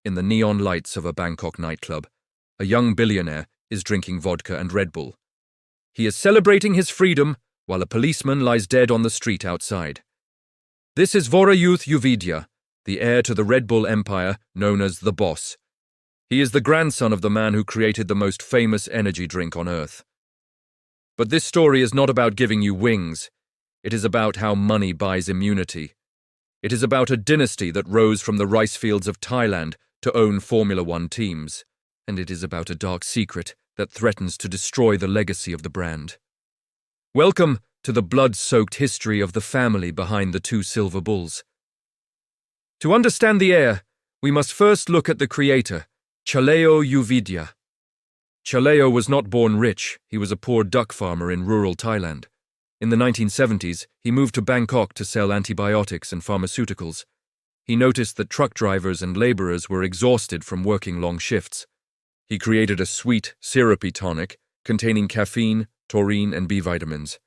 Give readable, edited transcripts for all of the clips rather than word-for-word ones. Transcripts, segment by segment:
In the neon lights of a Bangkok nightclub, a young billionaire is drinking vodka and Red Bull. He is celebrating his freedom while a policeman lies dead on the street outside. This is Vorayuth Yoovidhya, the heir to the Red Bull empire known as the Boss. He is the grandson of the man who created the most famous energy drink on earth. But this story is not about giving you wings. It is about how money buys immunity. It is about a dynasty that rose from the rice fields of Thailand to own Formula One teams. And it is about a dark secret that threatens to destroy the legacy of the brand. Welcome to the blood-soaked history of the family behind the two silver bulls. To understand the heir, we must first look at the creator, Chaleo Yoovidhya. Chaleo was not born rich. He was a poor duck farmer in rural Thailand. In the 1970s, he moved to Bangkok to sell antibiotics and pharmaceuticals. He noticed that truck drivers and laborers were exhausted from working long shifts. He created a sweet, syrupy tonic containing caffeine, taurine, and B vitamins.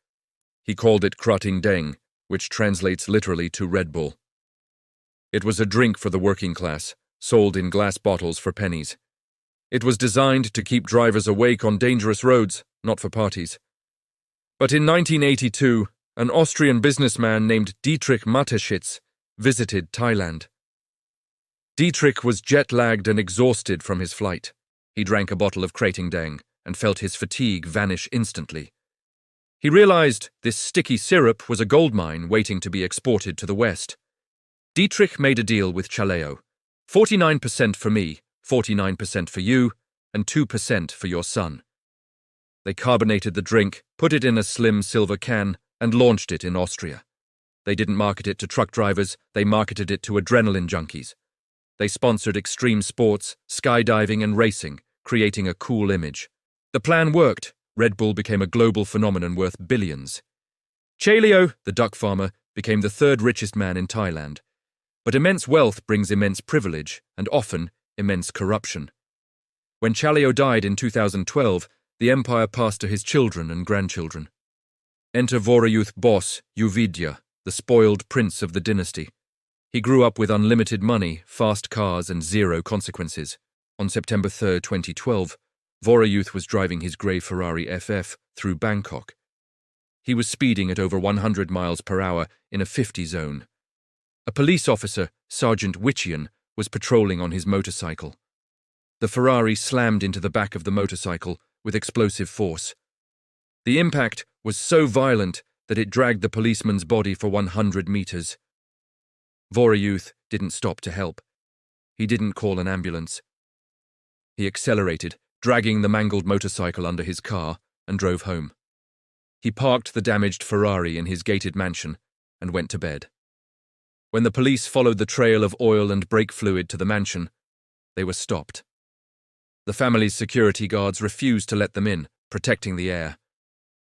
He called it Krating Deng, which translates literally to Red Bull. It was a drink for the working class, sold in glass bottles for pennies. It was designed to keep drivers awake on dangerous roads, not for parties. But in 1982, an Austrian businessman named Dietrich Mateschitz visited Thailand. Dietrich was jet-lagged and exhausted from his flight. He drank a bottle of Krating Deng and felt his fatigue vanish instantly. He realized this sticky syrup was a goldmine waiting to be exported to the West. Dietrich made a deal with Chaleo. 49% for me, 49% for you, and 2% for your son. They carbonated the drink, put it in a slim silver can, and launched it in Austria. They didn't market it to truck drivers, they marketed it to adrenaline junkies. They sponsored extreme sports, skydiving and racing, creating a cool image. The plan worked. Red Bull became a global phenomenon worth billions. Chaleo, the duck farmer, became the third richest man in Thailand. But immense wealth brings immense privilege, and often immense corruption. When Chaleo died in 2012, the empire passed to his children and grandchildren. Enter Vorayuth boss, Yoovidhya, the spoiled prince of the dynasty. He grew up with unlimited money, fast cars, and zero consequences. On September 3, 2012, Vorayuth was driving his grey Ferrari FF through Bangkok. He was speeding at over 100 miles per hour in a 50 zone. A police officer, Sergeant Witchian, was patrolling on his motorcycle. The Ferrari slammed into the back of the motorcycle with explosive force. The impact was so violent that it dragged the policeman's body for 100 meters. Vorayuth didn't stop to help. He didn't call an ambulance. He accelerated, dragging the mangled motorcycle under his car, and drove home. He parked the damaged Ferrari in his gated mansion and went to bed. When the police followed the trail of oil and brake fluid to the mansion, they were stopped. The family's security guards refused to let them in, protecting the heir.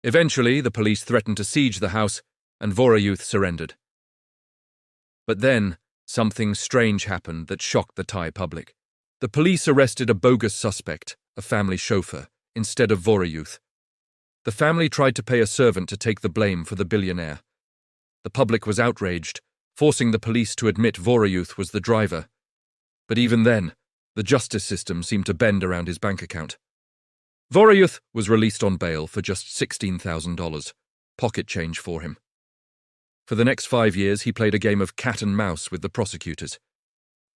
Eventually, the police threatened to siege the house, and Vorayuth surrendered. But then, something strange happened that shocked the Thai public. The police arrested a bogus suspect, a family chauffeur, instead of Vorayuth. The family tried to pay a servant to take the blame for the billionaire. The public was outraged, forcing the police to admit Vorayuth was the driver. But even then, the justice system seemed to bend around his bank account. Vorayuth was released on bail for just $16,000, pocket change for him. For the next 5 years, he played a game of cat and mouse with the prosecutors.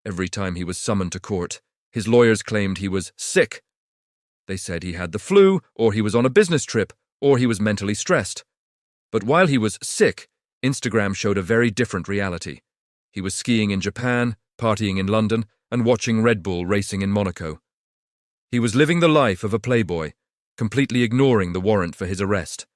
Every time he was summoned to court, his lawyers claimed he was sick. They said he had the flu, or he was on a business trip, or he was mentally stressed. But while he was sick, Instagram showed a very different reality. He was skiing in Japan, partying in London, and watching Red Bull racing in Monaco. He was living the life of a playboy, completely ignoring the warrant for his arrest.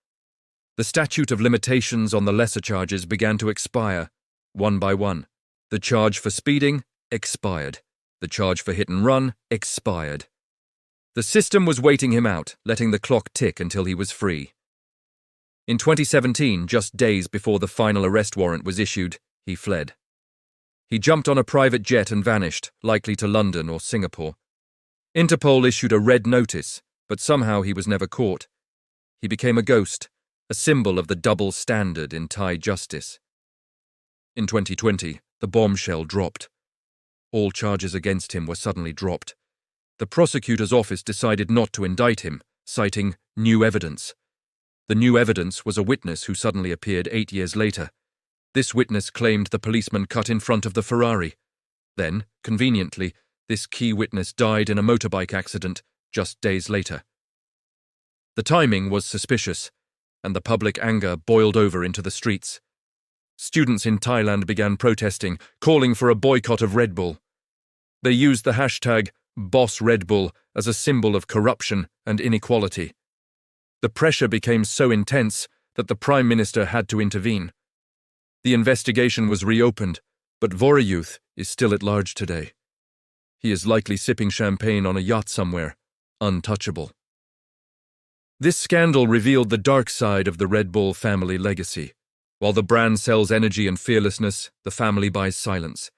The statute of limitations on the lesser charges began to expire, one by one. The charge for speeding expired. The charge for hit and run expired. The system was waiting him out, letting the clock tick until he was free. In 2017, just days before the final arrest warrant was issued, he fled. He jumped on a private jet and vanished, likely to London or Singapore. Interpol issued a red notice, but somehow he was never caught. He became a ghost, a symbol of the double standard in Thai justice. In 2020, the bombshell dropped. all charges against him were suddenly dropped. The prosecutor's office decided not to indict him, citing new evidence. The new evidence was a witness who suddenly appeared 8 years later. This witness claimed the policeman cut in front of the Ferrari. Then, conveniently, this key witness died in a motorbike accident just days later. The timing was suspicious, and the public anger boiled over into the streets. Students in Thailand began protesting, calling for a boycott of Red Bull. They used the hashtag #BossRedBull as a symbol of corruption and inequality. The pressure became so intense that the Prime Minister had to intervene. The investigation was reopened, but Vorayuth is still at large today. He is likely sipping champagne on a yacht somewhere, untouchable. This scandal revealed the dark side of the Red Bull family legacy. While the brand sells energy and fearlessness, the family buys silence.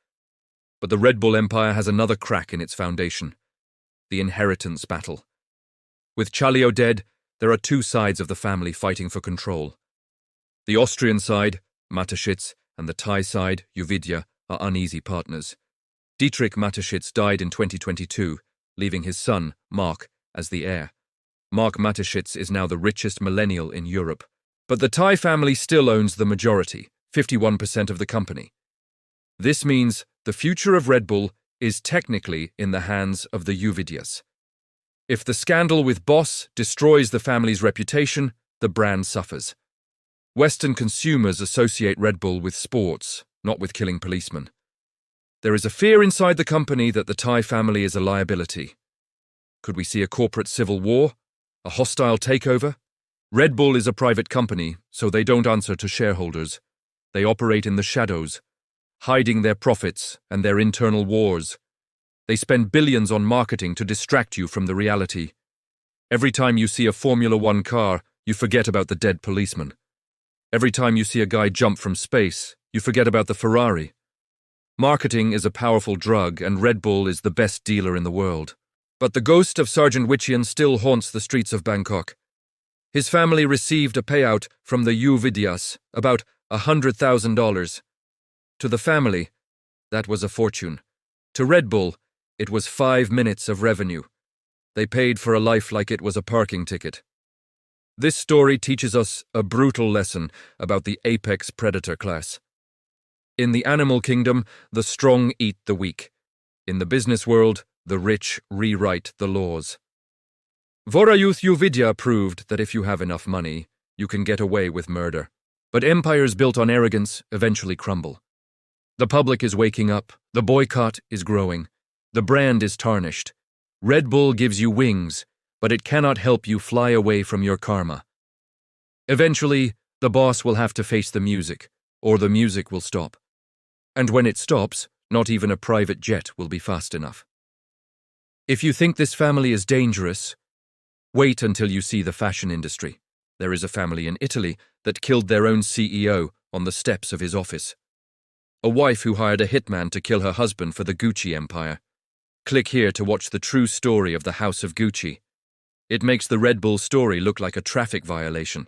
But the Red Bull empire has another crack in its foundation: the inheritance battle. With Chalio dead, there are two sides of the family fighting for control. The Austrian side, Mateschitz, and the Thai side, Yoovidhya, are uneasy partners. Dietrich Mateschitz died in 2022, leaving his son, Mark, as the heir. Mark Mateschitz is now the richest millennial in Europe. But the Thai family still owns the majority, 51% of the company. This means the future of Red Bull is technically in the hands of the Yoovidhyas. If the scandal with Boss destroys the family's reputation, the brand suffers. Western consumers associate Red Bull with sports, not with killing policemen. There is a fear inside the company that the Thai family is a liability. Could we see a corporate civil war? A hostile takeover? Red Bull is a private company, so they don't answer to shareholders. They operate in the shadows, hiding their profits and their internal wars. They spend billions on marketing to distract you from the reality. Every time you see a Formula One car, you forget about the dead policeman. Every time you see a guy jump from space, you forget about the Ferrari. Marketing is a powerful drug, and Red Bull is the best dealer in the world. But the ghost of Sergeant Witchian still haunts the streets of Bangkok. His family received a payout from the Yoovidhyas, about $100,000. To the family, that was a fortune. To Red Bull, it was 5 minutes of revenue. They paid for a life like it was a parking ticket. This story teaches us a brutal lesson about the apex predator class. In the animal kingdom, the strong eat the weak. In the business world, the rich rewrite the laws. Vorayuth Yoovidhya proved that if you have enough money, you can get away with murder. But empires built on arrogance eventually crumble. The public is waking up, the boycott is growing, the brand is tarnished. Red Bull gives you wings, but it cannot help you fly away from your karma. Eventually, the boss will have to face the music, or the music will stop. And when it stops, not even a private jet will be fast enough. If you think this family is dangerous, wait until you see the fashion industry. There is a family in Italy that killed their own CEO on the steps of his office. A wife who hired a hitman to kill her husband for the Gucci empire. Click here to watch the true story of the House of Gucci. It makes the Red Bull story look like a traffic violation.